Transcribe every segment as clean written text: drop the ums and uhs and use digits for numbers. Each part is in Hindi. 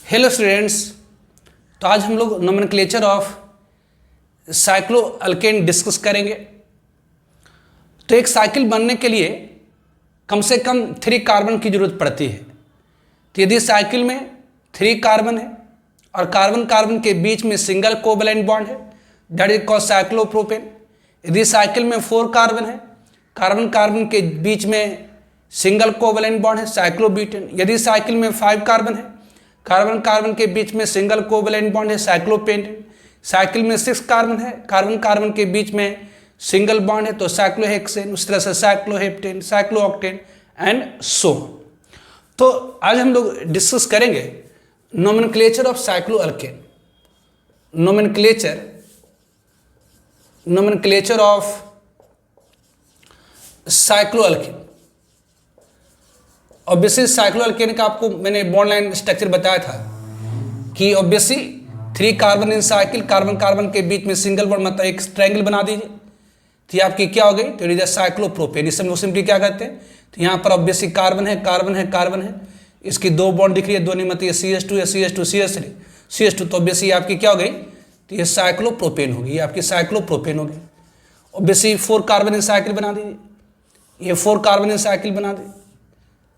Hello students. तो आज हम लोग नोमेनक्लेचर ऑफ साइक्लोअल्केन डिस्कस करेंगे। तो एक साइकिल बनने के लिए कम से कम 3 कार्बन की जरूरत पड़ती है। तो यदि साइकिल में 3 कार्बन है और कार्बन कार्बन के बीच में सिंगल कोवैलेंट बॉन्ड है, दैट इज कॉल्ड साइक्लोप्रोपेन। यदि साइकिल में 4 कार्बन है, कार्बन कार्बन के बीच में सिंगल कोवैलेंट बॉन्ड है, साइक्लोब्यूटेन। यदि साइकिल में 5 कार्बन है, कार्बन कार्बन के बीच में सिंगल कोवैलेंट बॉन्ड है, साइक्लोपेंटेन। साइकिल में 6 कार्बन है, कार्बन कार्बन के बीच में सिंगल बॉन्ड है तो साइक्लोहेक्सेन। उस तरह से साइक्लोहेप्टेन, साइक्लोऑक्टेन एंड सो। तो आज हम लोग डिस्कस करेंगे nomenclature of cycloalkane. Nomenclature of cycloalkane. Obviously cycloalkane का आपको मैंने बॉन्ड लाइन स्ट्रक्चर बताया था कि obviously 3 carbon in cycle, carbon carbon के बीच में सिंगल बॉन्ड, मतलब एक ट्रायंगल बना दीजिए तो ये आपकी क्या हो गई, तो इट इज साइक्लोप्रोपेन। इसमें वो सिंपली क्या कहते हैं, तो यहाँ पर ऑब्वियसली कार्बन है, कार्बन है, कार्बन है, इसकी 2 बॉन्ड दिख रही है, 2 नहीं मतलब CH2 या CH2 CH3 CH2, तो ऑब्वियसली आपकी क्या हो गई, तो ये साइक्लोप्रोपेन होगी, ये आपकी साइक्लोप्रोपेन होगी। ऑब्वियसली 4 कार्बन इन साइकिल बना दीजिए, ये 4 कार्बन इन साइकिल बना दीजिए।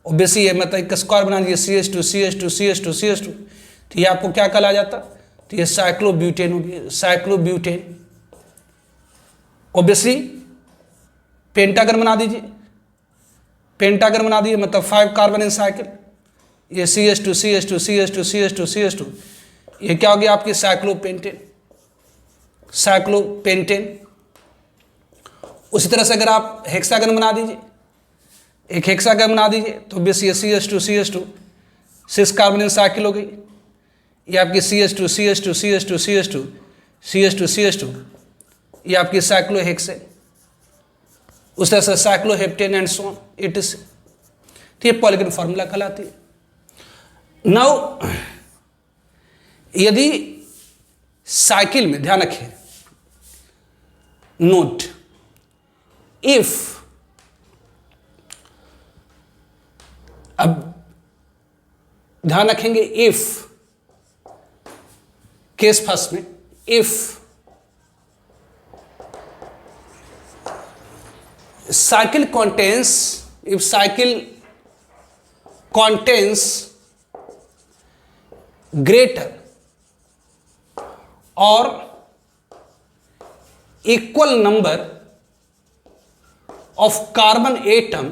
ऑब्वियसली ये मतलब एक स्क्वायर बना दीजिए, CH2 CH2 CH2 CH2, तो ये आपको क्या कहा जाता, तो ये साइक्लोब्यूटेन होगी, साइक्लोब्यूटेन। ऑब्वियसली पेंटागन बना दीजिए, पेंटागन बना दीजिए मतलब 5 कार्बन इन साइकिल, ये CH2 CH2 CH2 CH2 CH2, ये क्या होगी आपकी साइक्लोपेंटेन, साइक्लोपेंटेन। उसी तरह से अगर आप हेक्सागन बना दीजिए, एक हेक्सागन बना दीजिए तो obviously CH2 CH2 6 carbon in cycle हो गई, ये आपकी CH2 CH2 CH2 CH2 CH2 CH2, ये आपकी साइक्लोहेक्सेन। उस तरह से cycloheptane and so on it is. तो ये पॉलीगन फार्मूला कहलाती है। नाउ यदि साइकिल में, ध्यान रखें, नोट, इफ, अब ध्यान रखेंगे, इफ केस फर्स्ट में, if cycle contains, if cycle contains greater or equal number of carbon atom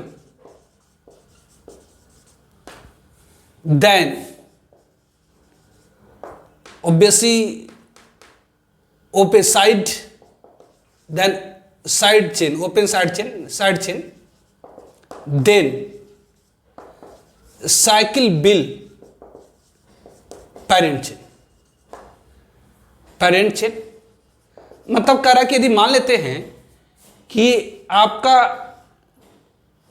then obviously opposite, then side chain, open side chain, then cycle will parent chain। मतलब कह रहा कि यदि मान लेते हैं कि आपका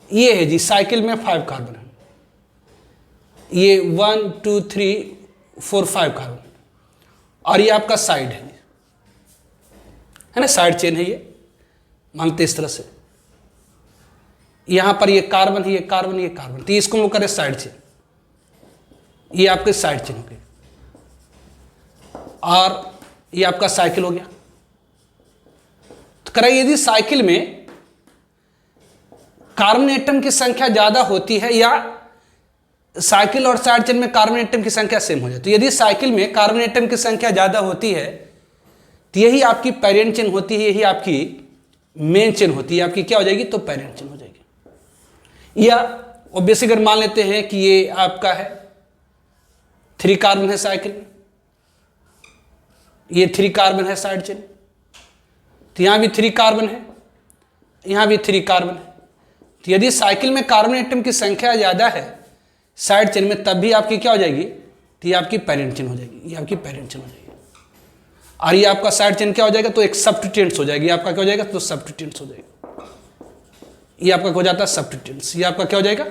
ये है जी, साइकिल में 5 कार्बन है, ये 1 2 3 4 5 कार्बन, और ये आपका साइड है ना, साइड चेन है, ये मानते इस तरह से, यहां पर ये कार्बन है, ये कार्बन, ये कार्बन, तो इसको वो करें साइड चेन, ये आपके साइड चेन हो गए, और ये आपका साइकिल हो गया। तो करें यदि साइकिल में कार्बन एटम की संख्या ज्यादा होती है या साइकिल और साइड चेन में कार्बन एटम की संख्या सेम हो जाती है, तो यदि साइकिल में कार्बन एटम की संख्या ज्यादा होती है तो यही आपकी पेरेंट चेन होती है, यही आपकी मेन चेन होती है, आपकी क्या हो जाएगी, तो पेरेंट चेन हो जाएगी। या ऑब्वियसली अगर मान लेते हैं कि ये आपका है 3 कार्बन है साइकिल में, ये 3 कार्बन है साइड चेन, तो यहां भी 3 कार्बन है, यहां भी 3 कार्बन है, तो यदि साइकिल में कार्बन एटम की संख्या ज्यादा है साइड चेन में, तब भी आपकी क्या हो जाएगी, तो ये आपकी पेरेंट चेन हो जाएगी, ये आपकी पेरेंट चेन हो जाएगी। और ये आपका साइड चेन क्या हो जाएगा, तो एक सब्स्टिट्यूएंट्स हो जाएगी, आपका क्या हो जाएगा, तो सब्स्टिट्यूएंट्स हो जाएगा, ये आपका हो जाता है सब्स्टिट्यूएंट्स, ये आपका क्या हो जाएगा,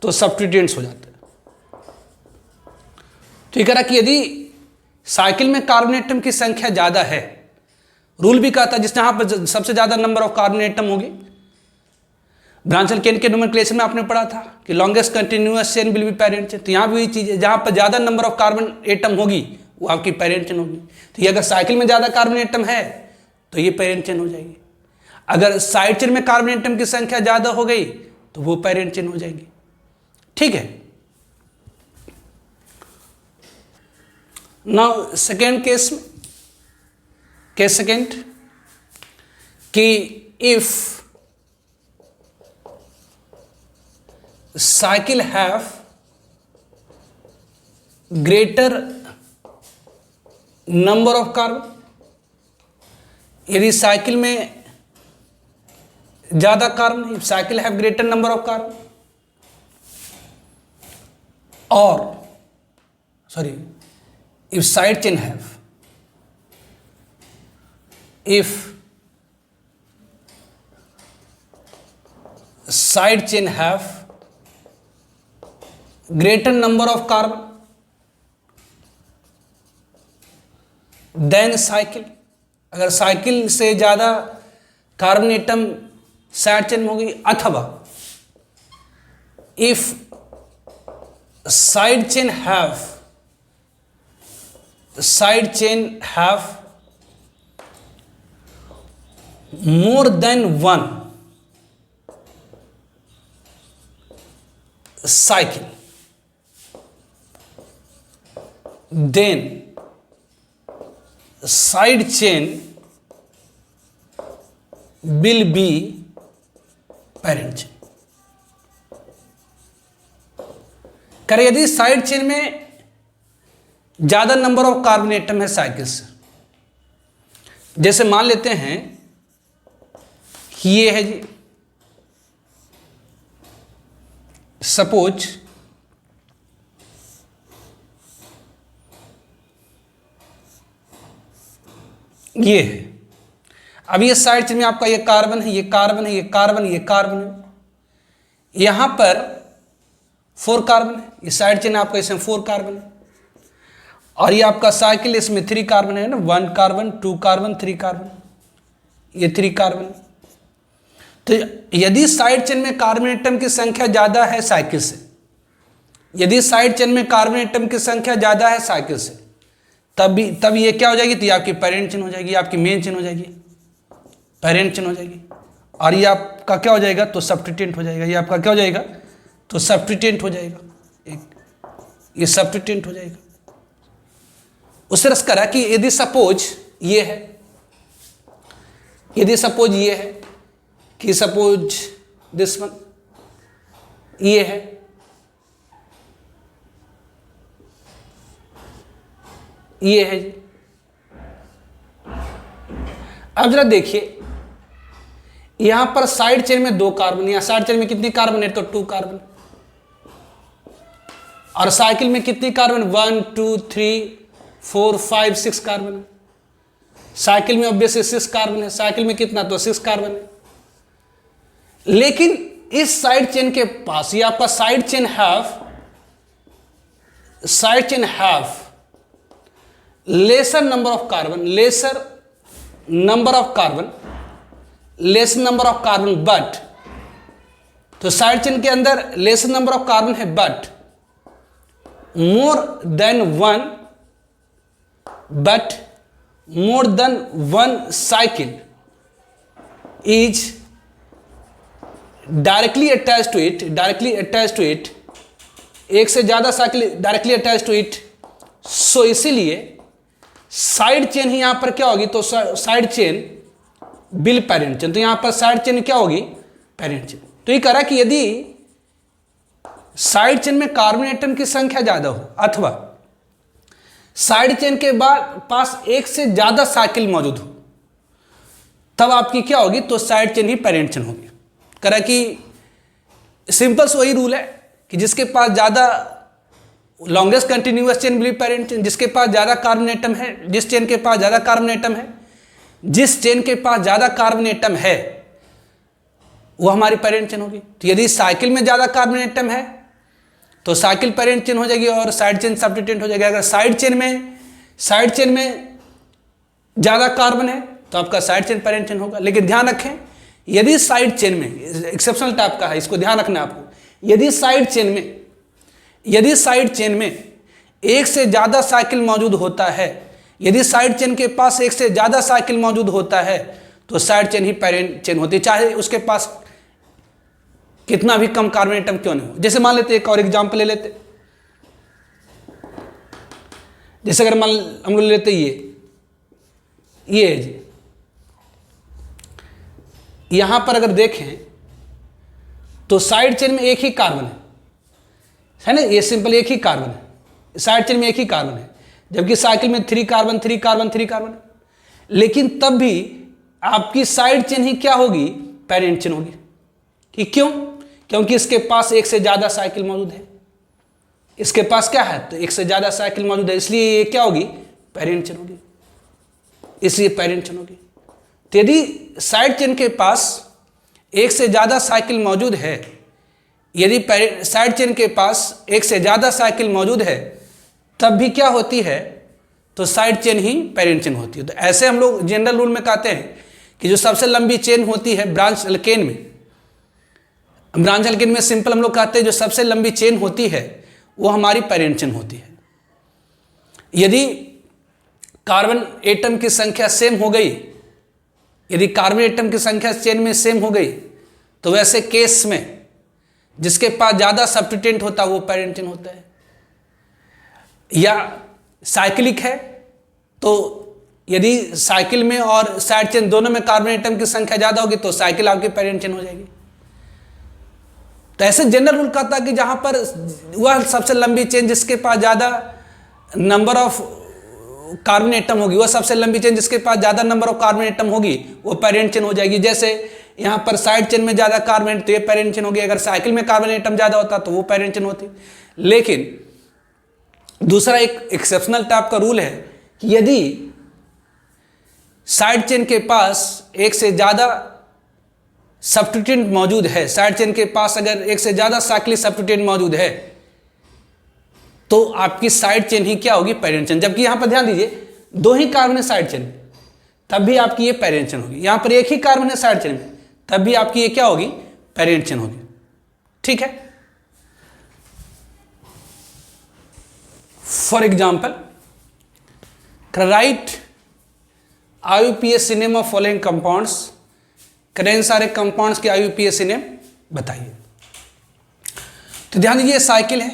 तो सब्स्टिट्यूएंट्स हो जाता है। ठीक है ना, कि यदि साइकिल में कार्बन एटम की संख्या ज्यादा है, रूल भी कहता है जिस जहां पर सबसे ज्यादा नंबर ऑफ कार्बन एटम होगी ब्रांचल चेन के नोमेनक्लेचर में आपने पढ़ा था कि longest continuous chain will be parent chain. तो यहाँ भी वही चीज़ है, जहाँ पर ज़्यादा नंबर ऑफ कार्बन एटम होगी वो आपकी पेरेंट चेन होगी। तो ये अगर साइकिल में ज़्यादा कार्बन एटम है तो ये पेरेंट चेन हो जाएगी। अगर साइड चेन में कार्बन एटम की संख्या ज़्यादा हो गई तो वो पेरेंट चेन हो जाएगी। ठीक है। नाउ सेकेंड केस में, केस सेकेंड, कि if cycle have greater number of carbon, यदि साइकिल में ज्यादा carbon, if cycle have greater number of carbon, और sorry if side chain have, if side chain have greater number of carbon then cycle, अगर साइकिल से ज्यादा कार्बन एटम साइड चेन में होगी, अथवा if side chain have more than one cycle, then side chain will be parent chain। करें यदि साइड चेन में ज्यादा नंबर ऑफ कार्बन एटम है साइकिल से, जैसे मान लेते हैं कि ये है जी, सपोज ये है। अब ये साइड चेन में आपका ये कार्बन है, ये कार्बन है, ये कार्बन, ये कार्बन है, यहां पर 4 कार्बन है। ये साइड चेन आपका इसमें 4 कार्बन है, और ये आपका साइकिल इसमें 3 कार्बन है ना, 1 कार्बन, 2 कार्बन, 3 कार्बन, ये 3 कार्बन। तो यदि साइड चेन में कार्बन एटम की संख्या ज्यादा है साइकिल से, यदि साइड चेन में कार्बन एटम की संख्या ज्यादा है साइकिल से, तब ये क्या हो जाएगी, तो ये आपकी पेरेंट चेन हो जाएगी, आपकी मेन चेन हो जाएगी, पेरेंट चेन हो जाएगी। और ये आपका क्या हो जाएगा, तो सब्स्टिट्यूएंट हो जाएगा। ये आपका क्या हो जाएगा, तो सब्स्टिट्यूएंट हो जाएगा, ये सब्स्टिट्यूएंट हो जाएगा। उससे रस करा कि यदि सपोज ये है, यदि सपोज ये है कि सपोज दिस वन ये है, ये है जी। अब जरा देखिए, यहां पर साइड चेन में 2 कार्बन, यहां साइड चेन में कितनी कार्बन है, तो 2 कार्बन, और साइकिल में कितनी कार्बन, 1 2 3 4 5 6 कार्बन है। साइकिल में ऑब्वियसली 6 कार्बन है, साइकिल में कितना, तो 6 कार्बन है। लेकिन इस साइड चेन के पास ये आपका side chain have lesser number of carbon, lesser number of carbon, but, तो साइड चेन के अंदर लेसर नंबर ऑफ कार्बन है, but more than one cycle is directly attach to it, एक से ज्यादा cycle directly attach to it. So इसीलिए साइड चेन ही यहां पर क्या होगी, तो side chain will parent chain, तो यहां पर साइड चेन क्या होगी, पेरेंट चेन। तो ये करा कि यदि साइड चेन में कार्बन एटम की संख्या ज्यादा हो, अथवा साइड चेन के बाद पास एक से ज्यादा साइकिल मौजूद हो, तब आपकी क्या होगी, तो साइड चेन ही पेरेंट चेन होगी। करा कि सिंपल से वही रूल है कि जिसके पास ज्यादा longest continuous chain will be parent chain, जिसके पास ज्यादा कार्बन एटम है, जिस चेन के पास ज्यादा कार्बन एटम है, जिस चेन के पास ज्यादा कार्बन एटम है वो हमारी पेरेंट चेन होगी। तो यदि साइकिल में ज्यादा कार्बन एटम है तो साइकिल पेरेंट चेन हो जाएगी और साइड चेन सब्स्टिट्यूएंट हो जाएगा। अगर साइड चेन में ज्यादा कार्बन है तो आपका साइड चेन पेरेंट चेन होगा। लेकिन ध्यान रखें यदि साइड चेन में, एक्सेप्शनल टाइप का है, इसको ध्यान रखना है आपको, यदि साइड चेन में एक से ज़्यादा साइकिल मौजूद होता है, यदि साइड चेन के पास एक से ज़्यादा साइकिल मौजूद होता है तो साइड चेन ही पेरेंट चेन होती है, चाहे उसके पास कितना भी कम कार्बन एटम क्यों नहीं हो। जैसे मान लेते, एक और एग्जांपल ले लेते, जैसे अगर मान हम लोग लेते ये है जी, यहां पर अगर देखें तो साइड चेन में एक ही कार्बन है ना, ये सिंपल एक ही कार्बन है, साइड चेन में एक ही कार्बन है, जबकि साइकिल में 3 कार्बन 3 कार्बन 3 कार्बन, लेकिन तब भी आपकी साइड चेन ही क्या होगी, पेरेंट चेन होगी। कि क्यों? क्योंकि इसके पास एक से ज्यादा साइकिल मौजूद है, इसके पास क्या है, तो एक से ज्यादा साइकिल मौजूद है, इसलिए ये क्या होगी, पेरेंट चेन होगी, इसलिए पेरेंट चेन होगी। तो यदि साइड चेन के पास एक से ज्यादा साइकिल मौजूद है, यदि साइड चेन के पास एक से ज्यादा साइकिल मौजूद है, तब भी क्या होती है, तो साइड चेन ही पेरेंट चेन होती है। तो ऐसे हम लोग जनरल रूल में कहते हैं कि जो सबसे लंबी चेन होती है ब्रांच एल्केन में सिंपल हम लोग कहते हैं जो सबसे लंबी चेन होती है वो हमारी पेरेंट चेन होती है। यदि कार्बन एटम की संख्या सेम हो गई, यदि कार्बन एटम की संख्या चेन में सेम हो गई, तो वैसे केस में जिसके पास ज़्यादा सब्स्टिट्यूएंट होता है वो पेरेंट चेन होता है। या साइक्लिक है तो यदि साइकिल में और साइड चेन दोनों में कार्बन एटम की संख्या ज़्यादा होगी तो साइकिल आपकी पेरेंट चेन हो जाएगी। तो ऐसे जनरल रूल कहता है कि जहाँ पर वह सबसे लंबी चेन जिसके पास ज़्यादा नंबर ऑफ कार्बन एटम होगी, वह सबसे लंबी चेन जिसके पास ज़्यादा नंबर ऑफ कार्बन एटम होगी वो पेरेंट चेन हो जाएगी। जैसे यहाँ पर साइड चेन में ज़्यादा कार्बन तो ये पेरेंट चेन होगी, अगर साइकिल में कार्बन एटम ज़्यादा होता तो वो पेरेंट चेन होती। लेकिन दूसरा एक एक्सेप्शनल टाइप का रूल है कि यदि साइड चेन के पास एक से ज़्यादा सब्स्टिट्यूएंट मौजूद है, साइड चेन के पास अगर एक से ज़्यादा साइक्लिक सब्स्टिट्यूएंट मौजूद है तो आपकी साइड चेन ही क्या होगी, पेरेंट चेन। जबकि यहाँ पर ध्यान दीजिए 2 ही कार्बन है साइड चेन में, तब भी आपकी ये पेरेंट चेन होगी। यहाँ पर 1 ही कार्बन है साइड चेन में, तब भी आपकी ये क्या होगी, पेरेंट चेन होगी। ठीक है। For example, right IUPAC name of following compounds, करें सारे कंपाउंड्स के IUPAC नेम बताइए। तो ध्यान दीजिए साइकिल है,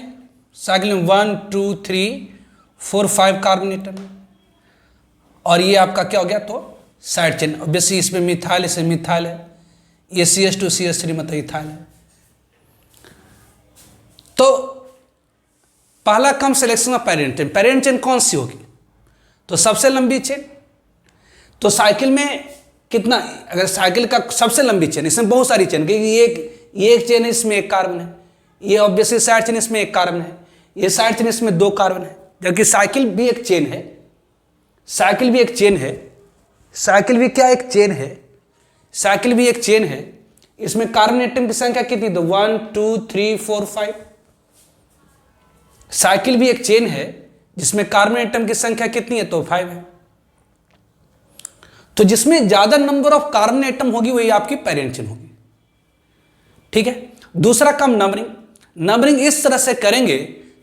साइकिल में 1 2 3 4 5 कार्बन एटम है, और ये आपका क्या हो गया, तो साइड चेन। ऑब्वियसली इसमें मिथाइल, इसमें मिथाइल है, ये CH2 CH3 मतलब इथाइल है। तो पहला कम selection of parent chain, parent chain कौन सी होगी, तो सबसे लंबी चेन। तो साइकिल में कितना, अगर साइकिल का सबसे लंबी चेन, इसमें बहुत सारी चेन, क्योंकि ये एक चेन है, इसमें 1 कार्बन है, ये ऑब्वियसली साइड चेन इसमें 1 कार्बन है, ये साइड चेन इसमें 2 कार्बन है, जबकि साइकिल भी एक चेन है, साइकिल भी एक चेन है, साइकिल भी क्या एक चेन है, साइकिल भी एक चेन है। इसमें कार्बन एटम की संख्या कितनी, तो 1 2 3 4 5। साइकिल भी एक चेन है जिसमें कार्बन एटम की संख्या कितनी है, तो 5 है। तो जिसमें ज्यादा नंबर ऑफ कार्बन एटम होगी वही आपकी पेरेंट चेन होगी। ठीक है। दूसरा कम नंबरिंग, नंबरिंग इस तरह से करेंगे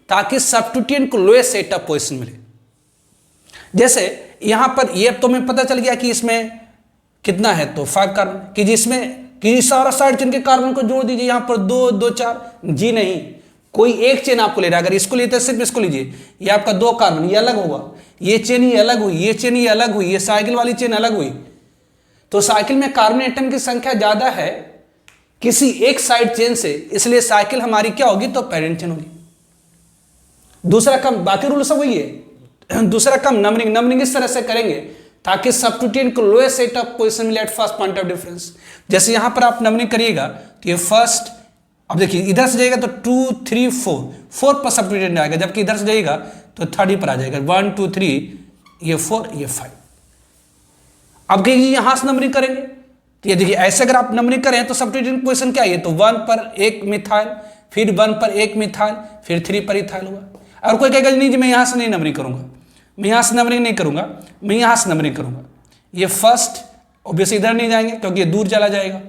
ताकि सब्स्टिट्यूएंट को लोएस्ट सेट ऑफ पोजीशन मिले। जैसे यहां पर ये तो हमें पता चल गया कि इसमें कितना है, तो 5 कार्बन, कि जिसमें कि सारा साइड चेन के कार्बन को जोड़ दीजिए, यहां पर 2 2 4, जी नहीं, कोई एक चेन आपको ले रहा है। अगर इसको लेते हैं सिर्फ इसको लीजिए, ये आपका 2 कार्बन, ये अलग होगा, ये चेन ही अलग हुई, ये चेन ही अलग हुई, ये साइकिल वाली चेन अलग हुई। तो साइकिल में कार्बन एटम की संख्या ज्यादा है किसी एक साइड चेन से, इसलिए साइकिल हमारी क्या होगी, तो पेरेंट चेन होगी। दूसरा कम, बाकी रूल सब वही है। दूसरा कम नंबरिंग, नंबरिंग इस तरह से करेंगे ताकि सब्स्टिट्यूएंट को लोएस्ट सेट ऑफ पोजीशन मिले at first point of difference. जैसे यहां पर आप नंबरिंग करिएगा तो ये फर्स्ट, अब देखिए इधर से जाएगा तो 2 3 4 पर सब्स्टिट्यूएंट आएगा, जबकि इधर से जाएगा तो 3rd पर आ जाएगा, 1 2 3, ये 4 ये 5। अब कहिए यहां से नंबरिंग करेंगे तो ये देखिए ऐसे अगर आप नंबरिंग करें तो सब्स्टिट्यूएंट पोजीशन क्या है, तो 1 पर 1 मिथाइल, फिर 1 पर 1 मिथाइल, फिर 3 पर इथाइल होगा। और कोई कहेगा नहीं जी मैं यहां से नहीं नंबरिंग करूंगा, मैं यहां से नंबरिंग नहीं करूंगा, मैं यहां से नंबरिंग करूंगा। ये फर्स्ट ऑब्वियसली इधर नहीं जाएंगे क्योंकि ये दूर चला जाएगा,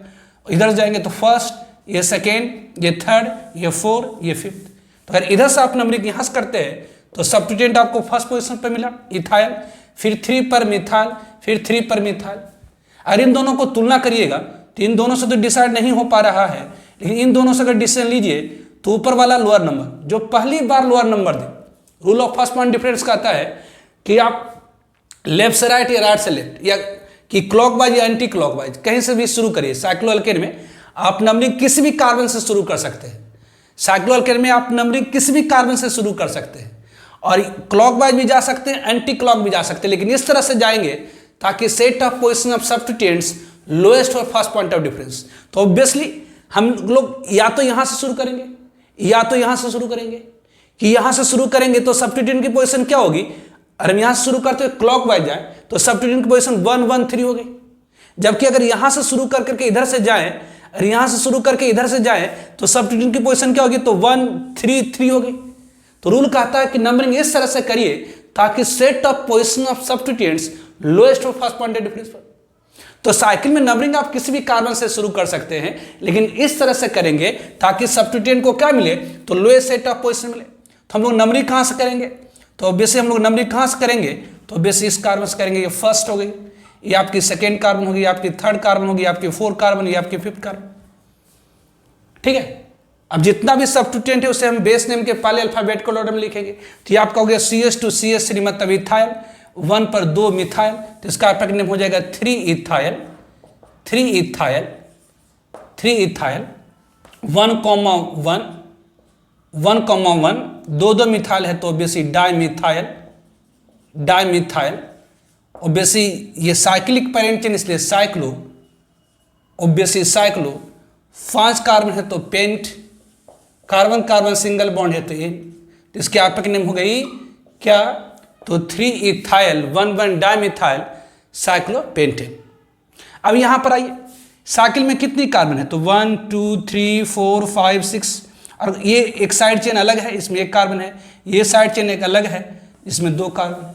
इधर जाएंगे तो फर्स्ट, ये सेकेंड, ये थर्ड, ये फोर, ये फिफ्थ। तो अगर इधर से आप नंबरिंग यहाँ से करते हैं तो सब्स्टिट्यूएंट आपको फर्स्ट पोजीशन पर मिला इथाइल, फिर 3 पर मिथाइल, फिर 3 पर मिथाइल। अगर इन दोनों को तुलना करिएगा तो इन दोनों से तो डिसाइड नहीं हो पा रहा है, लेकिन इन दोनों से अगर डिसीजन लीजिए तो ऊपर वाला लोअर नंबर जो पहली बार लोअर नंबर दे, rule of first point difference कहता है कि आप लेफ्ट से राइट या राइट से लेफ्ट या कि क्लॉकवाइज या एंटी क्लॉकवाइज कहीं से भी शुरू करिए। साइक्लोअल्केन में आप नंबरिंग किसी भी कार्बन से शुरू कर सकते हैं। साइक्लोअल्केन में आप नंबरिंग किसी भी कार्बन से शुरू कर सकते हैं और क्लॉकवाइज भी जा सकते हैं, एंटी क्लॉक भी जा सकते हैं, लेकिन इस तरह से जाएंगे ताकि set of position of substituents lowest और फर्स्ट पॉइंट ऑफ डिफरेंस। तो ऑब्वियसली हम लोग या तो यहां से शुरू करेंगे या तो यहां से शुरू करेंगे। कि यहां से शुरू करेंगे तो सब्स्टिट्यूएंट की पोजीशन क्या होगी, अगर हम यहां से शुरू करते हुए क्लॉकवाइज जाए तो सब्स्टिट्यूएंट की पोजीशन 1 1 3 हो गई। जबकि अगर यहां से शुरू करके इधर से जाएं, और यहां से शुरू करके इधर से जाएं तो सब्स्टिट्यूएंट की पोजीशन क्या होगी, तो 1 3 3 हो गई। तो रूल कहता है कि नंबरिंग इस तरह से करिए ताकि set of position of substituents lowest और फर्स्ट पॉइंट ऑफ डिफरेंस पर। तो साइकिल में नंबरिंग आप किसी भी कार्बन से शुरू कर सकते हैं, लेकिन इस तरह से करेंगे ताकि सब्स्टिट्यूएंट को क्या मिले, तो लोएस्ट सेट ऑफ पोजीशन मिले। तो हम लोग नंबरिंग कहां से करेंगे, तो ऑब्वियसली हम लोग नंबरिंग कहां से करेंगे, तो ऑब्वियसली इस कार्बन से करेंगे। ये फर्स्ट हो गई, ये आपकी सेकेंड कार्बन होगी, आपकी थर्ड कार्बन होगी, आपकी फोर्थ कार्बन, ये आपकी फिफ्थ कार्बन। ठीक है, अब जितना भी सब्स्टिट्यूएंट है उसे हम बेस नेम के पहले अल्फाबेटिकल ऑर्डर में लिखेंगे। तो ये आपका हो गया CH2CH3 मतलब इथाइल, 1 पर 2 मिथाइल, तो इसका अल्फाबेटिक नेम हो जाएगा 3 इथाइल 3 इथाइल 3 इथाइल 1,1 1,1 2 मिथाइल है तो ऑब्वियसली डाइमिथाइल डाइमिथाइल। ऑब्वियसली ये साइक्लिक पेरेंट चेन इसलिए साइक्लो, ऑब्वियसली साइक्लो। 5 कार्बन है तो pent, carbon carbon single bond है तो एन, तो इसके आपका नेम हो गई क्या, तो 3 इथाइल 1 1 डाइमिथाइल साइक्लोपेंटेन। अब यहां पर आइए, साइकिल में कितनी कार्बन है, तो 1 2 3 4 5 6, और ये एक साइड चेन अलग है, इसमें 1 कार्बन है, ये साइड चेन एक अलग है, इसमें 2 कार्बन है।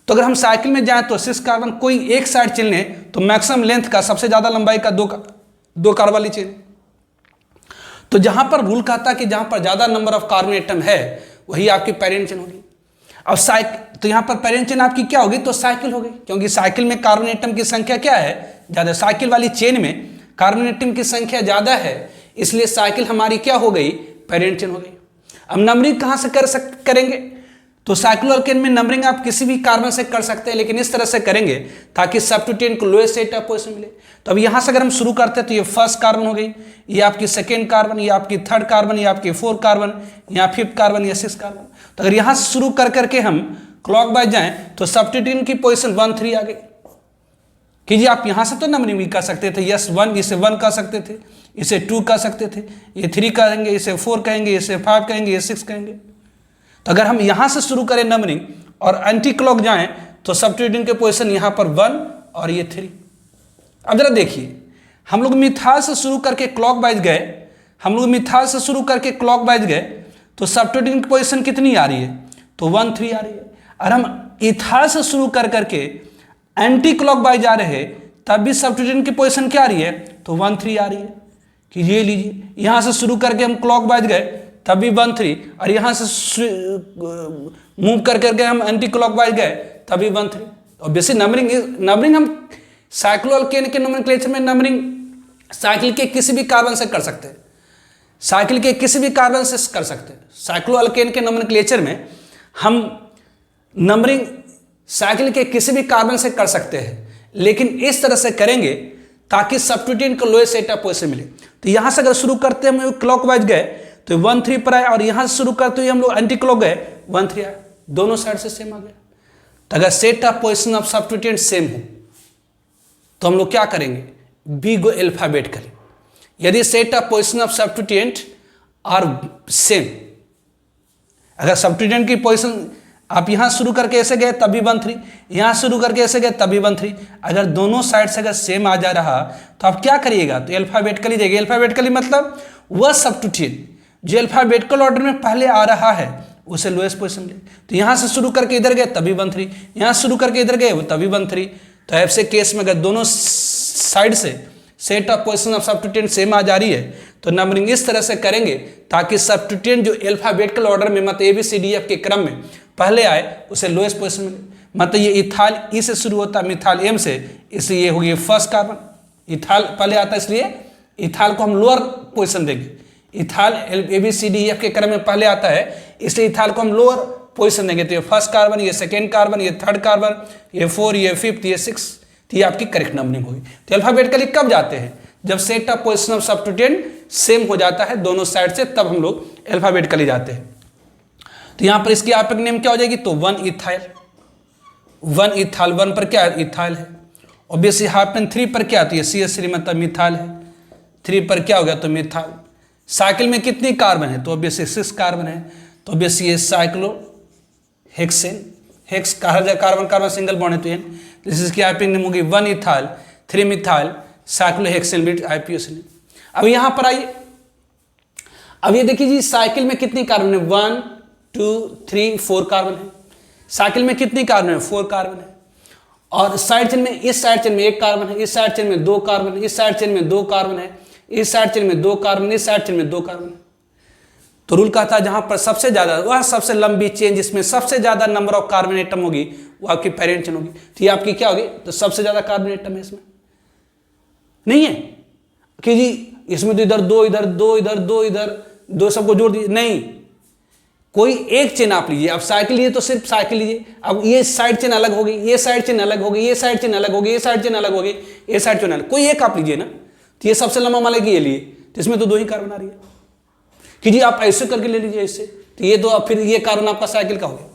तो अगर हम साइकिल में जाएं तो 6 कार्बन, कोई एक साइड चेन लें तो मैक्सिमम लेंथ का सबसे ज्यादा लंबाई का 2 कार्बन वाली चेन। तो जहां पर रूल कहता है कि जहां पर ज्यादा नंबर ऑफ कार्बन एटम है वही आपकी पेरेंट चेन होगी। अब तो यहां पर पेरेंट चेन आपकी क्या होगी, तो साइकिल होगी, क्योंकि साइकिल में कार्बन एटम की संख्या क्या है, ज्यादा। साइकिल वाली चेन में कार्बन एटम की संख्या ज्यादा है, इसलिए साइकिल हमारी क्या हो गई, पेरेंट चेन हो गई। अब नंबरिंग कहां से करेंगे, तो साइक्लोअल्केन में नंबरिंग आप किसी भी कार्बन से कर सकते हैं, लेकिन इस तरह से करेंगे ताकि सब्स्टिट्यूएंट को लोएस्ट सेट ऑफ पोजीशन मिले। तो अब यहां से अगर हम शुरू करते हैं तो ये फर्स्ट कार्बन हो गई, ये आपकी सेकेंड कार्बन, ये आपकी थर्ड कार्बन, ये आपकी फोर्थ कार्बन, यहाँ फिफ्थ कार्बन, ये 6 कार्बन। तो अगर यहां से शुरू करके हम क्लॉकवाइज जाएं तो सब्स्टिट्यूएंट की पोजीशन 1 3 आ गई। कि जी आप यहां से तो नंबरिंग भी कर सकते थे, यस 1 इसे 1 कर सकते थे, इसे 2 कर सकते थे, ये 3 कहेंगे, इसे 4 कहेंगे, इसे 5 कहेंगे, ये 6 कहेंगे। तो अगर हम यहां से शुरू करें नंबरिंग और एंटी क्लॉक जाएं तो सब्स्टिट्यूएंट के पोजीशन यहां पर 1 और ये 3। अब जरा देखिए, हम लोग मिथाइल से शुरू करके क्लॉकवाइज गए, हम लोग मिथाइल से शुरू करके क्लॉकवाइज गए तो सब्स्टिट्यूएंट की पोजीशन कितनी आ रही है, तो 1 3 आ रही है। और हम इथाइल से शुरू करके एंटी क्लॉकवाइज जा रहे हैं तब भी सब्स्टिट्यूएंट की पोजीशन क्या आ रही है, तो 1 3 आ रही है। कि ये लीजिए, यहां से शुरू करके हम क्लॉकवाइज गए तब भी 1 3, और यहां से मूव करके हम एंटी क्लॉकवाइज गए तभी 1 3। ऑब्वियसली नंबरिंग हम साइक्लोअल्केन के नोमेनक्लेचर में नंबरिंग साइकिल के किसी भी कार्बन से कर सकते हैं, साइकिल के किसी भी कार्बन से कर सकते हैं। साइक्लोअल्केन के नोमेनक्लेचर में हम नंबरिंग साइकिल के किसी भी कार्बन से कर सकते हैं, लेकिन इस तरह से करेंगे ताकि सब्स्टिट्यूएंट को लोएस्ट सेट ऑफ पोजीशन मिले। तो यहां से अगर शुरू करते हम क्लॉकवाइज गए तो 1 3 पर आए, और यहां से शुरू करते हुए हम लोग एंटी क्लॉक गए 1 3 आए, दोनों साइड से सेम आ गया। तो अगर set of position of substituent same हो तो हम लोग क्या करेंगे, बी गो अल्फाबेट करें। यदि set of position of substituent are same, अगर सब्स्टिट्यूएंट की पोजीशन आप यहां शुरू करके ऐसे गए तभी 1 3, यहां शुरू करके ऐसे गए तभी 1 3, अगर दोनों साइड से अगर सेम आ जा रहा तो आप क्या करिएगा, तो अल्फाबेटिकली जाइए। अल्फाबेटिकली मतलब वह सब्स्टिट्यूएंट जो अल्फाबेटिकल ऑर्डर में पहले आ रहा है उसे लोएस्ट पोजीशन मिले। तो यहां से शुरू करके इधर गए तभी 1 3, यहां शुरू करके इधर गए तभी 1 3। तो ऐसे केस में अगर दोनों साइड से set of position of substituent same आ जा रही है तो नंबरिंग इस तरह से करेंगे ताकि सब्स्टिट्यूएंट जो अल्फाबेटिकल ऑर्डर में मतलब ABCDF के क्रम में पहले आए उसे लोएस्ट पोजीशन मिले। मतलब ये इथाइल ई से शुरू होता है, मिथाइल M से, इसलिए ये होगी फर्स्ट कार्बन। इथाइल पहले आता है इसलिए इथाइल को हम लोअर पोजीशन देंगे। इथाइल ABCDF के क्रम में पहले आता है इसलिए इथाइल को हम लोअर पोजीशन देंगे। तो ये फर्स्ट कार्बन, ये सेकेंड कार्बन, ये थर्ड कार्बन, ये 4, ये 5, ये 6, तो ये आपकी करेक्ट नंबरिंग होगी। तो अल्फाबेटिकली कब जाते हैं? जब set of position of substituent same हो जाता है दोनों साइड से, तब हम लोग अल्फाबेटिकली जाते हैं। तो यहां पर इसकी आपकी नेम क्या हो जाएगी? तो 1 इथाइल, 1 इथाइल, 1 पर क्या है? इथाइल है। ऑब्वियसली हाइफन 3 पर क्या आती है? CH3 मतलब मिथाइल है। 3 पर क्या हो गया? तो मिथाइल। साइकिल में कितनी कार्बन है? तो ऑब्वियसली 6 कार्बन है। तो ऑब्वियसली ये cyclo hexane, hex carbon carbon single bond है तो एन, इसकी आईपी नेम होगी 1 इथाइल 3 मिथाइल साइक्लोहेक्सेन विद आईपीओसी। अब यहां पर आइए, अब ये देखिए जी साइकिल में कितनी कार्बन है? 1 2 3 4 कार्बन है। साइकिल में कितनी कार्बन है? 4 कार्बन है। और साइड चेन में, इस साइड चेन में 1 कार्बन है, इस साइड चेन में 2 कार्बन है, इस साइड चेन में 2 कार्बन है, इस साइड चेन में 2 कार्बन, इस साइड चेन में 2 कार्बन है। तो रूल कहता है जहां पर सबसे ज्यादा, वह सबसे लंबी चेन जिसमें सबसे ज्यादा नंबर ऑफ कार्बन एटम होगी वो आपकी पेरेंट चेन होगी। तो ये आपकी क्या होगी? तो सबसे ज्यादा कार्बन एटम है इसमें, नहीं है कि जी इसमें तो इधर 2 इधर 2 इधर 2 इधर 2 सबको जोड़ दीजिए, नहीं, कोई एक चेन आप लीजिए। अब साइकिल लीजिए तो सिर्फ साइकिल लीजिए। अब ये साइड चेन अलग होगी, ये साइड चेन अलग होगी, ये साइड चेन अलग होगी, ये साइड चेन अलग होगी, ये साइड चेन अलग, कोई एक आप लीजिए ना। तो ये सबसे लंबा मान लेगी ये लिए, तो इसमें तो 2 ही कार्बन आ रही है कि जी आप ऐसे करके ले लीजिए इससे, तो ये तो फिर ये कार्बन आपका साइकिल का हो गया।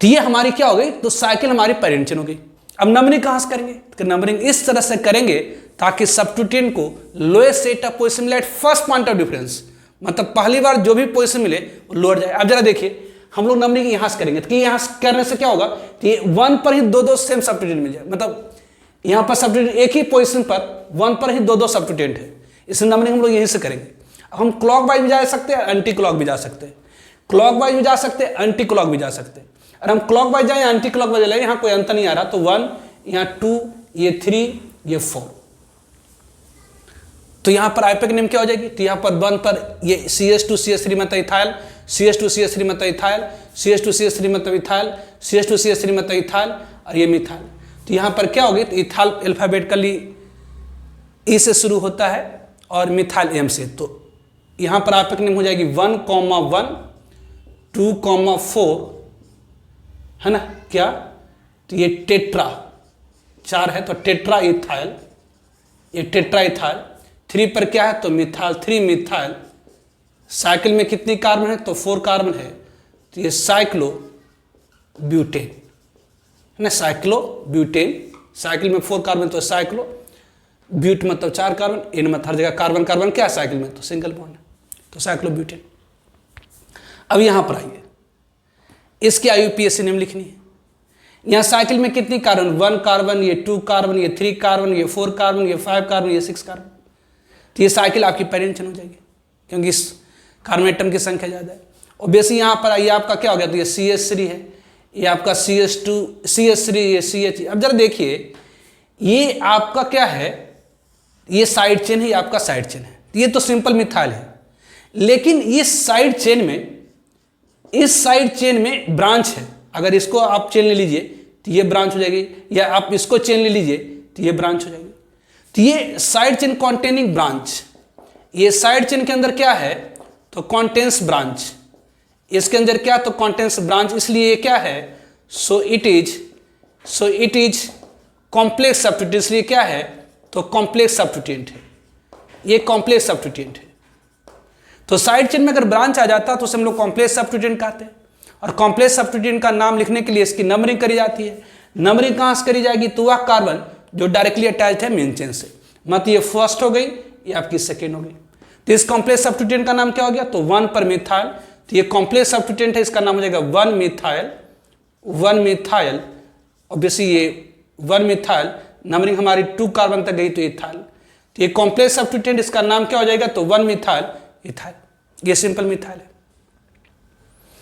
तो ये हमारी क्या हो गई? तो साइकिल हमारी पेरेंट चेन हो गई। अब नंबरिंग कहां से करेंगे? तो नंबरिंग इस तरह से करेंगे ताकि सब्स्टिट्यूएंट को लोएस्ट सेट ऑफ पोजीशन मिले at first point of difference, मतलब पहली बार जो भी पोजीशन मिले वो लोअर जाए। अब जरा देखिए हम लोग नंबरिंग यहां से करेंगे, तो यहां से करने से क्या होगा? तो ये 1 पर ही 2 सेम सब्स्टिट्यूएंट मिल जाए, मतलब यहां पर सब्स्टिट्यूएंट एक ही पोजीशन पर 1 पर ही 2 सब्स्टिट्यूएंट है। इस नंबरिंग हम लोग यहीं से करेंगे। हम क्लॉक वाइज भी जा सकते हैं, एंटी क्लॉक भी जा सकते हैं, क्लॉक वाइज भी जा सकते हैं, एंटी क्लॉक भी जा सकते हैं। और हम क्लॉक वाइज जाए एंटी क्लॉक वाइज जाए, यहाँ कोई अंतर नहीं आ रहा। तो 1, यहाँ 2, ये 3, ये 4। तो यहाँ पर आईपैक नेम क्या हो जाएगी? तो यहाँ पर 1 पर ये CH2 CH3 मतलब इथाइल, CH2 CH3 मतलब इथाइल, CH2 CH3 मतलब इथाइल, CH2 CH3 मतलब इथाइल, और ये मिथाइल। तो यहाँ पर क्या होगी? तो इथाइल अल्फाबेटिकली ई से शुरू होता है और मिथाइल M से। तो यहाँ पर आईपैक नेम हो जाएगी 1,1 2,4, है ना क्या? तो ये टेट्रा 4 है तो टेट्रा इथाइल, ये टेट्रा इथाइल। 3 पर क्या है? तो मिथाइल 3 मिथाइल। साइकिल में कितनी कार्बन है? तो 4 कार्बन है। तो ये साइक्लो ब्यूटेन है ना, साइक्लो ब्यूटेन। साइकिल में 4 कार्बन तो साइक्लो ब्यूट मतलब 4 कार्बन, इन मतलब हर जगह कार्बन कार्बन क्या है साइकिल में? तो सिंगल बॉन्ड है, तो साइक्लो ब्यूटेन। अब यहां पर आइए, इसकी IUPAC नेम लिखनी है। यहां साइकिल में कितनी कार्बन? 1 कार्बन, ये 2 कार्बन, ये 3 कार्बन, ये 4 कार्बन, ये 5 कार्बन, ये 6 कार्बन। तो ये साइकिल आपकी पेरेंट चेन हो जाएगी क्योंकि इस कार्बन एटम की संख्या ज़्यादा है। ऑब्वियसली यहाँ पर आइए आपका क्या हो गया? तो ये CH3 है, ये आपका CH2 CH3, ये CH। अब जरा देखिए ये आपका क्या है? ये साइड चेन है, ये आपका साइड चेन है। ये तो सिंपल मिथाइल है, लेकिन इस साइड चेन में, इस साइड चेन में ब्रांच है। अगर इसको आप चेन ले लीजिए तो ये ब्रांच हो जाएगी, या आप इसको चेन ले लीजिए तो ये ब्रांच हो जाएगी। तो ये साइड चेन कॉन्टेनिंग ब्रांच, ये साइड चेन के अंदर क्या है? तो कॉन्टेंस ब्रांच। इसके अंदर क्या? तो कॉन्टेंस ब्रांच, इसलिए ये क्या है? So it is complex substituent. इसलिए क्या है? तो कॉम्प्लेक्स सब्स्टिट्यूएंट है, ये कॉम्प्लेक्स सब्स्टिट्यूएंट है। तो साइड चेन में अगर ब्रांच आ जाता तो उसे हम लोग कॉम्प्लेक्स सब्स्टिट्यूएंट कहते हैं। और कॉम्प्लेक्स सब्स्टिट्यूएंट का नाम लिखने के लिए इसकी नंबरिंग करी जाती है। नंबरिंग कहां से करी जाएगी? तो वह कार्बन जो डायरेक्टली अटैच है मेन चेन से, मतलब ये फर्स्ट हो गई, ये आपकी सेकेंड हो गई। तो इस कॉम्प्लेक्स सब्स्टिट्यूएंट का नाम क्या हो गया? तो 1 पर मिथाइल। तो ये कॉम्प्लेक्स सब्स्टिट्यूएंट है, इसका नाम हो जाएगा 1 मिथाइल। ऑब्वियसली ये 1 मिथाइल, नंबरिंग हमारी 2 कार्बन तक गई तो इथाइल। तो ये कॉम्प्लेक्स सब्स्टिट्यूएंट, इसका नाम क्या हो जाएगा? तो 1 मिथाइल इथाइल। ये सिंपल मिथाइल है।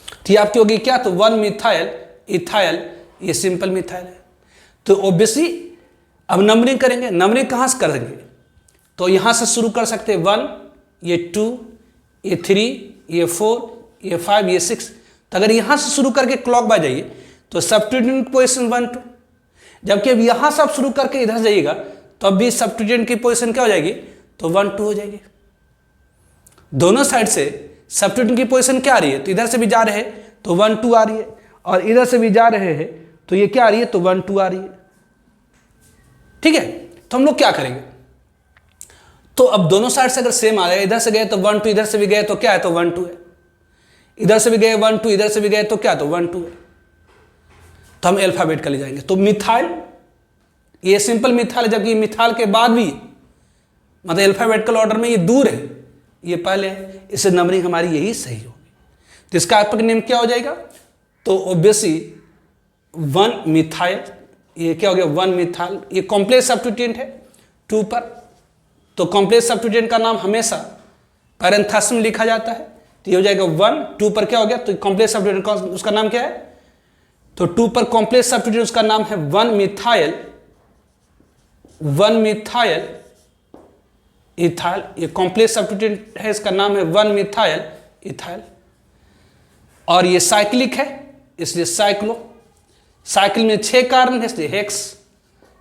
तो ये आपकी होगी क्या? तो 1 मिथाइल इथाइल, ये सिंपल मिथाइल है। तो ऑब्वियसली अब नंबरिंग करेंगे, नंबरिंग कहाँ से करेंगे, तो यहाँ से शुरू कर सकते हैं 1, ये 2, ये 3, ये 4, ये 5, ये 6। तो अगर यहाँ से शुरू करके क्लॉक बाय जाइए तो सब्स्टिट्यूटेंट पोजीशन 1 2, जबकि अब यहाँ से आप शुरू करके इधर जाइएगा तो अब भी सब्स्टिट्यूटेंट की पोजीशन क्या हो जाएगी, तो 1 2 हो जाएगी। दोनों साइड से सब्स्टिट्यूटेंट की पोजीशन क्या आ रही है, तो इधर से भी जा रहे हैं तो 1 2 आ रही है, और इधर से भी जा रहे हैं तो ये क्या आ रही है, तो 1 2 आ रही है। ठीक है, तो हम लोग क्या करेंगे, तो अब दोनों साइड से अगर सेम आ रहा है, इधर से गए तो 1 2, इधर से भी गए तो क्या है, तो 1 2 है, इधर से भी गए 1 2, इधर से भी गए तो क्या, तो 1 2 है। तो हम अल्फाबेट का ले जाएंगे, तो मिथाइल, ये सिंपल मिथाइल है, जबकि मिथाइल के बाद भी मतलब अल्फाबेटिकल ऑर्डर में ये दूर है, ये पहले है, इससे नंबरिंग हमारी यही सही होगी। तो इसका आपका नेम क्या हो जाएगा, तो ऑब्वियसली 1 मिथाइल, ये क्या हो गया 1 मिथाइल, ये कॉम्प्लेक्स सब्स्टिट्यूटेंट है 2 पर, तो कॉम्प्लेक्स सब्स्टिट्यूटेंट का नाम हमेशा पैरेंथेसिस में लिखा जाता है, तो ये हो जाएगा 1 2 पर क्या हो गया, तो कॉम्प्लेक्स सब्स्टिट्यूटेंट उसका नाम क्या है, तो 2 पर कॉम्प्लेक्स सब्स्टिट्यूटेंट उसका नाम है 1 मिथाइल, 1 मिथाइल इथाइल, ये कॉम्प्लेक्स सब्स्टिट्यूटेंट है, इसका नाम है 1 मिथाइल इथाइल, और ये साइक्लिक है इसलिए साइक्लो, साइकिल में 6 कार्बन है इसलिए हेक्स,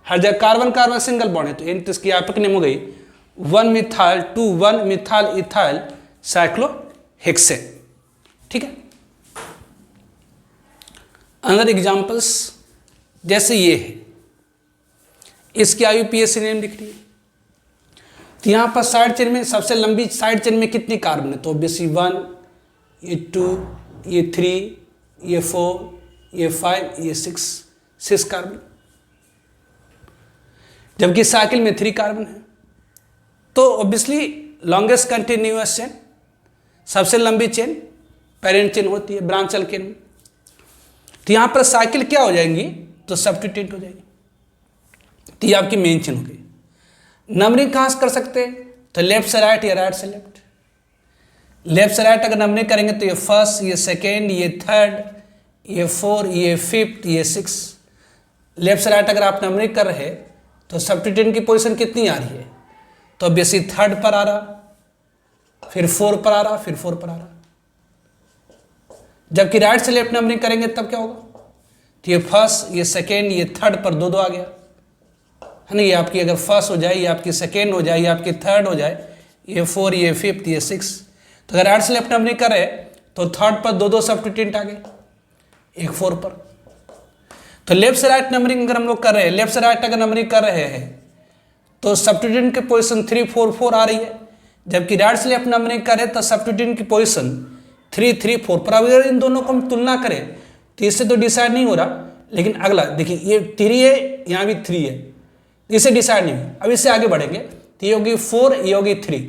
हर जगह कार्बन कार्बन सिंगल बॉन्ड है, तो इसकी आपक नेम हो गई 1 मिथाइल 2 1 मिथाइल इथाइल साइक्लोहेक्सेन। ठीक है, अनदर एग्जांपल्स जैसे ये है, इसकी IUPAC नेम लिख रही है, तो यहाँ पर साइड चेन में सबसे लंबी साइड चेन में कितनी कार्बन है, तो ऑब्वियसली 1, ये 2, ये 3, ये 4, ये 5, ये 6 कार्बन, जबकि साइकिल में 3 कार्बन है। तो ऑब्वियसली लॉन्गेस्ट कंटिन्यूअस चेन, सबसे लंबी चेन पेरेंट चेन होती है ब्रांच चेन में, तो यहाँ पर साइकिल क्या हो जाएंगी, तो सब्स्टिट्यूटेंट हो जाएगी, तो ये आपकी मेन चेन हो गई। नंबरिंग कहाँ से कर सकते हैं, तो लेफ्ट से राइट या राइट से लेफ्ट, लेफ्ट से राइट अगर नंबरिंग करेंगे तो ये फर्स्ट, ये सेकेंड, ये थर्ड, ये 4, ये 5th, ये 6। लेफ्ट से राइट अगर आप नंबरिंग कर रहे हैं तो सब्स्टिट्यूटेंट की पोजीशन कितनी आ रही है, तो ऑब्वियसली 3rd पर आ रहा, फिर 4 पर आ रहा, फिर 4 पर आ रहा, जबकि राइट से लेफ्ट नंबरिंग करेंगे तब क्या होगा, तो ये फर्स्ट, ये सेकेंड, ये 3rd पर 2 2 आ गया है ना, ये आपकी अगर फर्स्ट हो जाए, ये आपकी सेकेंड हो जाए, ये आपकी 3rd हो जाए, ये 4, ये 5th, ये 6। तो अगर राइट से लेफ्ट नंबरिंग करे तो 3rd पर 2 2 सब्स्टिट्यूटेंट आ गए, एक 4 पर। तो लेफ्ट से राइट नंबरिंग अगर हम लोग कर रहे हैं, लेफ्ट से राइट अगर नंबरिंग कर रहे हैं तो सब्स्टिट्यूटेंट की पोजीशन 3 4 4 आ रही है, जबकि राइट से लेफ्ट नंबरिंग करें तो सब्स्टिट्यूटेंट की पोजीशन 3 3 4 पर। अगर इन दोनों को हम तुलना करें तो इससे तो डिसाइड नहीं हो रहा, लेकिन अगला देखिए ये 3 है, यहाँ भी 3 है, इससे डिसाइड नहीं हुआ। अब इससे आगे बढ़ेंगे तो ये होगी 4, ये होगी 3,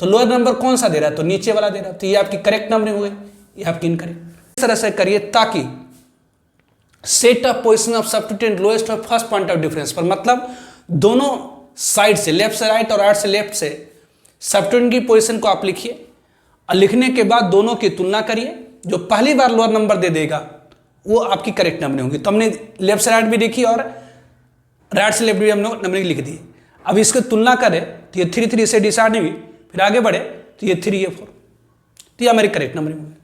तो लोअर नंबर कौन सा दे रहा है, तो नीचे वाला दे रहा है, तो ये आपकी करेक्ट नंबरिंग हो गई, ये आपकी इनकरेक्ट। इस तरह से करिए ताकि set of position of substituent lowest और फर्स्ट पॉइंट ऑफ डिफरेंस पर, मतलब दोनों साइड से लेफ्ट से राइट और राइट से लेफ्ट से सब्स्टिट्यूटेंट की पोजीशन को आप लिखिए, और लिखने के बाद दोनों की तुलना करिए, जो पहली बार लोअर नंबर दे देगा वो आपकी करेक्ट नंबरिंग होगी। तो हमने लेफ्ट से राइट भी लिखी और राइट से लेफ्ट भी हम लोग नंबरिंग लिख दी। अब इसको तुलना करें तो ये 3 3 से डिसाइड नहीं हुई, फिर आगे बढ़े तो ये 3 ये 4, तो ये हमारी करेक्ट नंबरिंग होगी।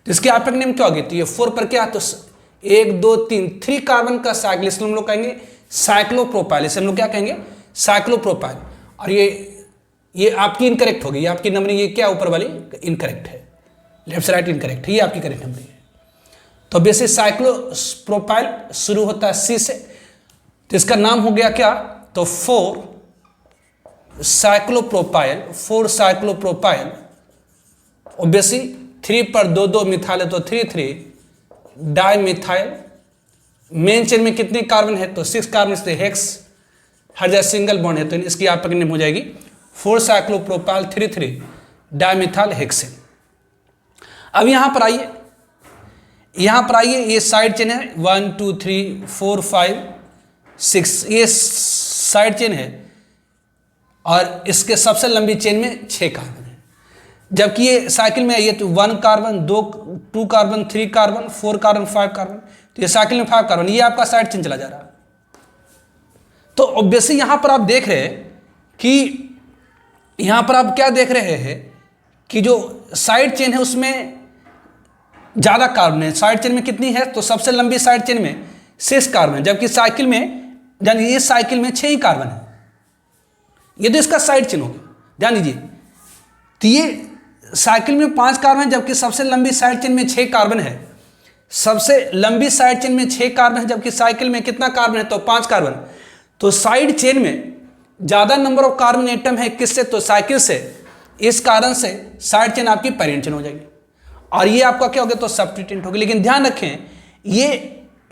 तो इसके आपका नेम क्या होगी, तो ये 4 पर क्या, तो 1 2 3 3 कार्बन का साइकिल, इसलिए हम लोग कहेंगे साइक्लोप्रोपाइल, इसे हम लोग क्या कहेंगे, साइक्लोप्रोपाइल। और ये आपकी इनकरेक्ट होगी, ये आपकी नंबरिंग, ये क्या ऊपर वाली इनकरेक्ट है, लेफ्ट से राइट इनकरेक्ट है, ये आपकी करेक्ट नंबरिंग है। तो बेसिक साइक्लोप्रोपाइल शुरू होता है C से, तो इसका नाम हो गया क्या, तो 4 साइक्लोप्रोपाइल, 4 साइक्लोप्रोपाइल। ऑब्वियसली 3 पर 2 2 मिथाइल है तो 3 3 डाई मिथाइल। मेन चेन में कितनी कार्बन है, तो 6 कार्बन से हेक्स, हर जगह सिंगल बॉन्ड है, तो इसकी आपकी नेम हो जाएगी 4 साइक्लोप्रोपाइल 3 3 डाई मिथाइल हेक्सेन। अब यहाँ पर आइए, ये साइड चेन है 1 2 3 4 5 6, ये साइड चेन है, और इसके सबसे लंबी चेन में 6 कार्बन है, जबकि ये साइकिल में आइए तो 1 carbon 2 carbon 3 carbon 4 carbon 5 carbon, तो ये साइकिल में 5 कार्बन, ये आपका साइड चेन चला जा रहा है। तो ऑब्वियसली यहां पर आप देख रहे हैं कि यहां पर आप क्या देख रहे हैं कि जो साइड चेन है उसमें ज़्यादा कार्बन है। साइड चेन में कितनी है, तो सबसे लंबी साइड चेन में 6 कार्बन है, जबकि साइकिल में यानी ये साइकिल में 6 ही कार्बन है। ये तो इसका साइड चेन हो गया, ध्यान दीजिए। तो ये साइकिल में 5 कार्बन है, जबकि सबसे लंबी साइड चेन में 6 कार्बन है। सबसे लंबी साइड चेन में 6 कार्बन है, जबकि साइकिल में कितना कार्बन है, तो 5 कार्बन। तो साइड चेन में ज़्यादा नंबर ऑफ कार्बन एटम है किससे, तो साइकिल से। इस कारण से साइड चेन आपकी पेरेंट चेन हो जाएगी और ये आपका क्या हो गया, तो सब्स्टिट्यूएंट होगी। लेकिन ध्यान रखें ये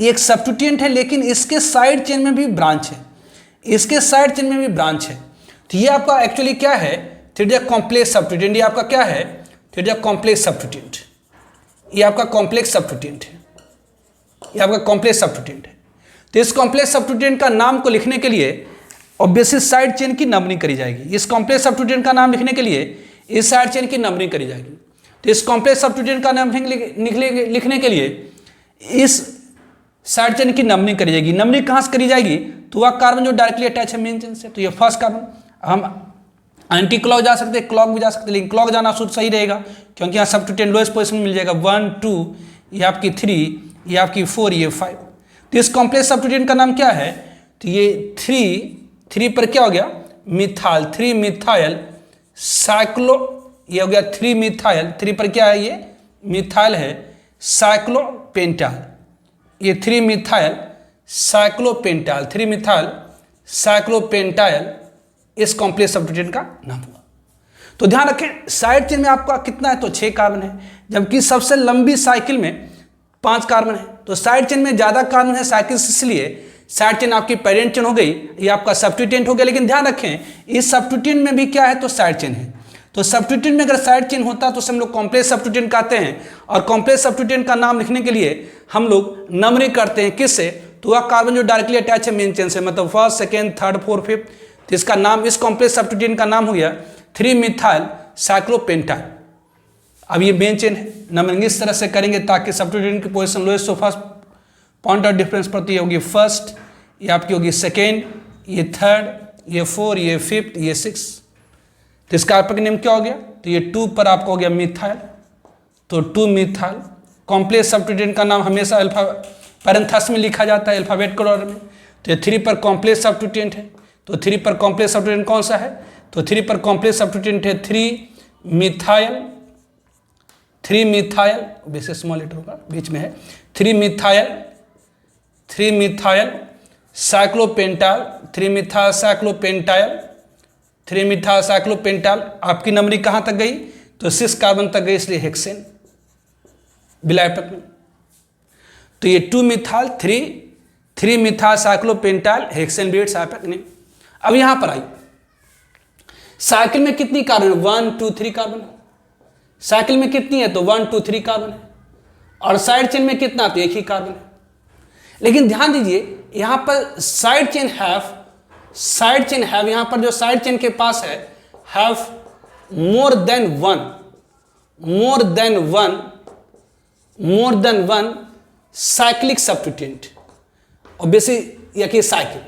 एक सब्स्टिट्यूएंट है, लेकिन इसके साइड चेन में भी ब्रांच है, इसके साइड चेन में भी ब्रांच है। तो ये आपका एक्चुअली क्या है, थ्री कॉम्प्लेक्स सब्स्टिट्यूएंट। ये आपका क्या है, थ्री कॉम्प्लेक्स सब्स्टिट्यूएंट। ये आपका कॉम्प्लेक्स सब्स्टिट्यूएंट है, ये आपका कॉम्प्लेक्स सब्स्टिट्यूएंट है। तो इस कॉम्प्लेक्स सब्स्टिट्यूएंट का नाम को लिखने के लिए ऑब्वियसली साइड चेन की नंबरिंग करी जाएगी। इस कॉम्प्लेक्स सब्स्टिट्यूएंट का नाम लिखने के लिए इस साइड चेन की नंबरिंग करी जाएगी। तो इस कॉम्प्लेक्स सब्स्टिट्यूएंट का नाम लिखने के लिए इस साइड चेन की नंबरिंग करी जाएगी। नंबरिंग कहाँ से करी जाएगी, तो वह कार्बन जो डायरेक्टली अटैच है मेन चेन से। तो ये फर्स्ट कार्बन, हम एंटी क्लॉक जा सकते हैं, क्लॉक भी जा सकते हैं, लेकिन क्लॉक जाना शुद्ध सही रहेगा क्योंकि यहाँ सब्स्टिट्यूएंट लोएस्ट पोजीशन में मिल जाएगा। 1 2, ये आपकी 3, ये आपकी 4, ये 5। तो इस कॉम्प्लेक्स सब्स्टिट्यूएंट का नाम क्या है, तो ये 3 पर क्या हो गया, मिथाइल, 3 मिथाइल साइक्लो, ये हो गया 3 मिथाइल। 3 पर क्या है, ये मिथाइल है, साइक्लोपेंटाइल। ये 3 मिथाइल साइक्लोपेंटाइल, 3 मिथाइल साइक्लोपेंटाइल इस कॉम्प्लेक्स सब्स्टिट्यूएंट का नाम हुआ। तो ध्यान रखें साइड चेन में आपका कितना है, तो 6 कार्बन है, जबकि सबसे लंबी साइकिल में 5 कार्बन है। तो साइड चेन में ज़्यादा कार्बन है साइकिल से, इसलिए साइड चेन आपकी पेरेंट चेन हो गई, ये आपका सब्स्टिट्यूएंट हो गया। लेकिन ध्यान रखें इस सब्स्टिट्यूएंट में भी क्या है, तो साइड चेन है। तो सब्स्टिट्यूएंट में अगर साइड चेन होता तो हम लोग कॉम्प्लेक्स सब्स्टिट्यूएंट कहते हैं, और कॉम्प्लेक्स सब्स्टिट्यूएंट का नाम लिखने के लिए हम लोग नंबरिंग करते हैं किससे, तो वह कार्बन जो डायरेक्टली अटैच है मेन चेन से, मतलब first, second, third, fourth, fifth. तो इसका नाम, इस कॉम्प्लेक्स सब्स्टिट्यूएंट का नाम हो गया 3 मिथाइल साइक्लोपेंटाइल। अब ये मेन चेन है, नंबरिंग इस तरह से करेंगे ताकि सब्स्टिट्यूएंट की position lowest to first point of difference पर, तो ये होगी फर्स्ट, ये आपकी होगी सेकेंड, ये थर्ड, ये 4, ये 5th, ये 6। तो इसका आपका नेम क्या हो गया, तो ये 2 पर आपका हो गया मिथाइल, तो 2 मिथाइल। कॉम्प्लेक्स सब्स्टिट्यूएंट का नाम हमेशा अल्फा पैरेंथेसिस में लिखा जाता है, अल्फाबेट के ऑर्डर में। तो ये 3 पर कॉम्प्लेक्स सब्स्टिट्यूएंट है, तो 3 पर कॉम्प्लेक्स सब्स्टिट्यूएंट कौन सा है, तो 3 पर कॉम्प्लेक्स सब्स्टिट्यूएंट है 3 मिथाइल, 3 मिथाइल, वैसे स्मॉल लेटर होगा बीच में है, 3 मिथाइल साइक्लोपेंटाइल, 3 मिथाइल साइक्लोपेंटाइल, 3 मिथाइल साइक्लोपेंटाइल। आपकी नंबरिंग कहाँ तक गई, तो 6 कार्बन तक गई, इसलिए हेक्सेन बिलायपक में। तो ये 2 मिथाइल 3 मिथाइल साइक्लोपेंटाइल हेक्सेन बेट साइपक ने। अब यहां पर आई साइकिल में कितनी कार्बन, 1 2 3 कार्बन। साइकिल में कितनी है, तो 1 2 3 कार्बन है, और साइड चेन में कितना, तो 1 ही कार्बन है। लेकिन ध्यान दीजिए यहां पर साइड चेन हैव, यहां पर जो साइड चेन के पास है have more than one cyclic substituent. Obviously यह कि cycle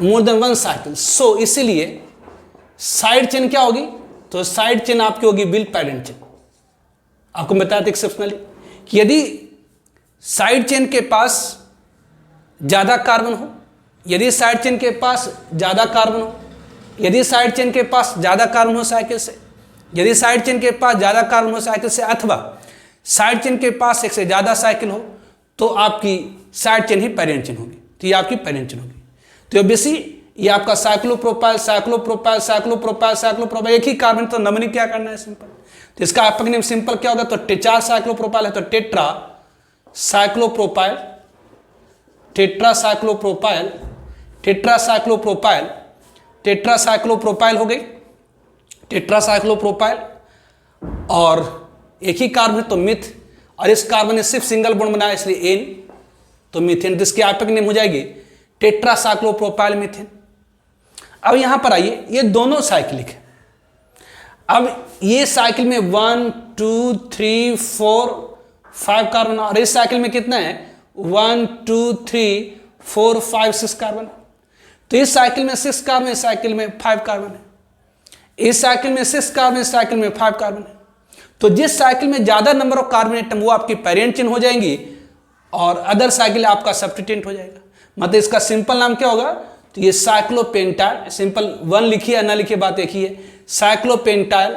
more than one cycle, so इसीलिए साइड चेन क्या होगी, तो साइड चेन आपकी होगी बिल पेरेंट चेन। आपको बताया था एक्सेप्शनली कि यदि साइड चेन के पास ज़्यादा कार्बन हो, यदि साइड चेन के पास ज़्यादा कार्बन हो, यदि साइड चेन के पास ज़्यादा कार्बन हो साइकिल से, यदि साइड चेन के पास ज़्यादा कार्बन हो साइकिल से, अथवा साइड चेन के पास एक से ज़्यादा साइकिल हो, तो आपकी साइड चेन ही पेरेंट चेन होगी। तो ये आपकी पेरेंट चेन होगी। तो ऑब्वियसली ये आपका साइक्लोप्रोपाइल साइक्लोप्रोपाइल साइक्लोप्रोपाइल साइक्लोप्रोपाइल, एक ही कार्बन। तो नंबरिंग क्या करना है, सिंपल। तो इसका आपका नेम सिंपल क्या होगा, तो 4 साइक्लोप्रोपाइल है तो tetra cyclopropyl, tetra cyclopropyl, tetra cyclopropyl, tetra cyclopropyl हो गई, टेट्रा साइक्लोप्रोपाइल। और एक ही कार्बन है तो मिथ, और इस कार्बन ने सिर्फ सिंगल बॉन्ड बनाया इसलिए एन, तो मीथेन। जिसकी आपकी नेम हो जाएगी टेट्रा साइक्लोप्रोपाइल मीथेन। अब यहां पर आइए, ये दोनों साइक्लिक है। अब ये साइकिल में 1 2 3 4 5 कार्बन, और इस साइकिल में कितना है, 1 2 3 4 5 6 कार्बन। तो इस साइकिल में 6 कार्बन, इस साइकिल में 5 कार्बन है, इस साइकिल में 6 कार्बन, इस साइकिल में 5 कार्बन है। तो जिस साइकिल में ज्यादा नंबर ऑफ कार्बन एटम वो आपकी पेरेंट चेन हो जाएंगी और अदर साइकिल आपका सब्स्टिट्यूएंट हो जाएगा। मतलब इसका सिंपल नाम क्या होगा? तो ये साइक्लोपेंटाइल, सिंपल 1 लिखिए या ना लिखिए बात एक ही है, साइक्लोपेंटाइल,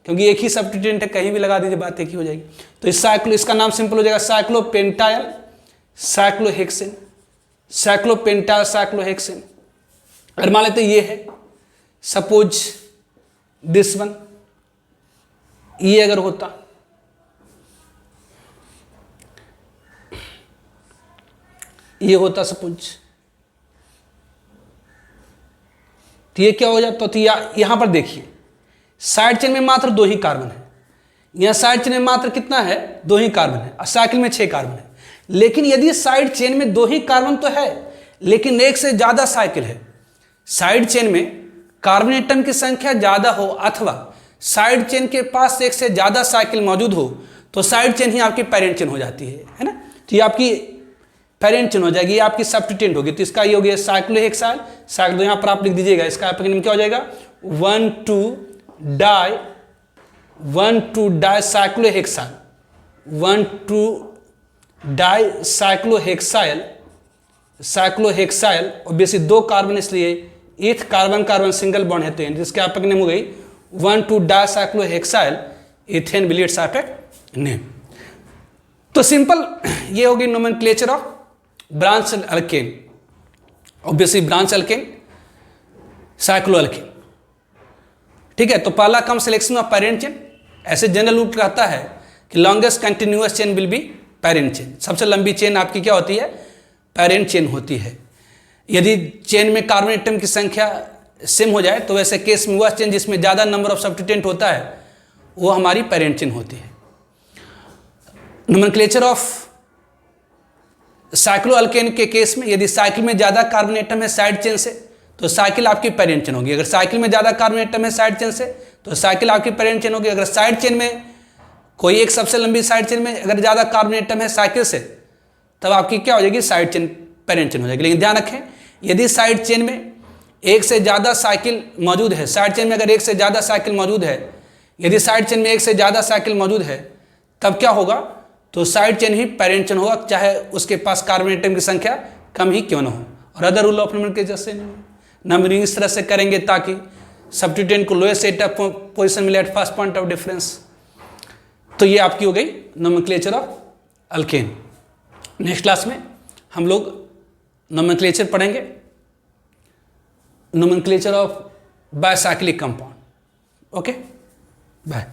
क्योंकि एक ही सब्स्टिट्यूएंट है, कहीं भी लगा दीजिए बात एक ही हो जाएगी। तो इस इसका नाम सिंपल हो जाएगा साइक्लोपेंटाइल साइक्लोहेक्सेन, साइक्लोपेंटाइल साइक्लोहेक्सेन। अगर मान लेते ये है, सपोज दिस वन, ये अगर होता, ये होता सपोज, तो ये क्या हो जाता? तो यहां पर देखिए साइड चेन में मात्र 2 ही कार्बन है, यहां साइड चेन में मात्र कितना है? 2 ही कार्बन है, और साइकिल में 6 कार्बन है। लेकिन यदि साइड चेन में 2 ही कार्बन तो है, लेकिन एक से ज्यादा साइकिल है, साइड चेन में कार्बन एटम की संख्या ज्यादा हो अथवा साइड चेन के पास एक से ज्यादा साइकिल मौजूद हो, तो साइड चेन ही आपकी पेरेंट चेन हो जाती है ना। तो ये आपकी पेरेंट चेन हो जाएगी, ये आपकी सब्स्टिट्यूएंट होगी। तो इसका ये हो गया साइक्लोहेक्साइल, साइक्लो यहां पर आप लिख दीजिएगा, इसका आपका नाम क्या हो जाएगा? 1,2 di cyclohexyl, 1,2 di cyclohexyl, cyclohexyl. Obviously 2 carbon, इसलिए eth carbon carbon single bond है, तो जिसके आपका नेम हो गई 1,2 डाई साइक्लोहेक्साइल इथेन बिलियर्ड्स आपका नेम। तो सिंपल ये होगी nomenclature of branch alkane. Obviously branch alkane, cyclo alkane, ठीक है। तो पहला कम सिलेक्शन ऑफ पेरेंट चेन। ऐसे जनरल रूल कहता है कि longest continuous chain will be parent chain, सबसे लंबी चेन आपकी क्या होती है? पेरेंट चेन होती है। यदि चेन में कार्बन एटम की संख्या सेम हो जाए, तो वैसे केस में वह चेन जिसमें ज्यादा नंबर ऑफ सब्स्टिट्यूएंट होता है वो हमारी पेरेंट चेन होती है। नोमेनक्लेचर ऑफ साइक्लो अल्केन के केस में यदि साइकिल में ज्यादा कार्बन एटम है साइड चेन से, तो साइकिल आपकी पेरेंट चेन होगी। अगर साइकिल में ज्यादा कार्बन एटम है साइड चेन से, तो साइकिल आपकी पेरेंट चेन होगी। अगर साइड चेन में कोई एक सबसे लंबी साइड चेन में अगर ज्यादा कार्बन एटम है साइकिल से, तब आपकी क्या हो जाएगी? साइड चेन पेरेंट चेन हो जाएगी। लेकिन ध्यान रखें, यदि साइड चेन में एक से ज्यादा साइकिल मौजूद है, साइड चेन में अगर एक से ज्यादा साइकिल मौजूद है, यदि साइड चेन में एक से ज्यादा साइकिल मौजूद है, तब क्या होगा? तो साइड चेन ही पेरेंट चेन होगा, चाहे उसके पास कार्बन एटम की संख्या कम ही क्यों ना हो। और अदर रूल ऑफ नंबरनोमेनक्लेचर से नंबरिंग इस तरह से करेंगे ताकि सब्स्टिट्यूएंट को लोएस्ट एटम पोजीशन मिले at first point of difference. तो ये आपकी हो गई nomenclature of alkane. Next class में हम लोग नोमेनक्लेचर पढ़ेंगे, nomenclature of bicyclic compound. Okay, bye.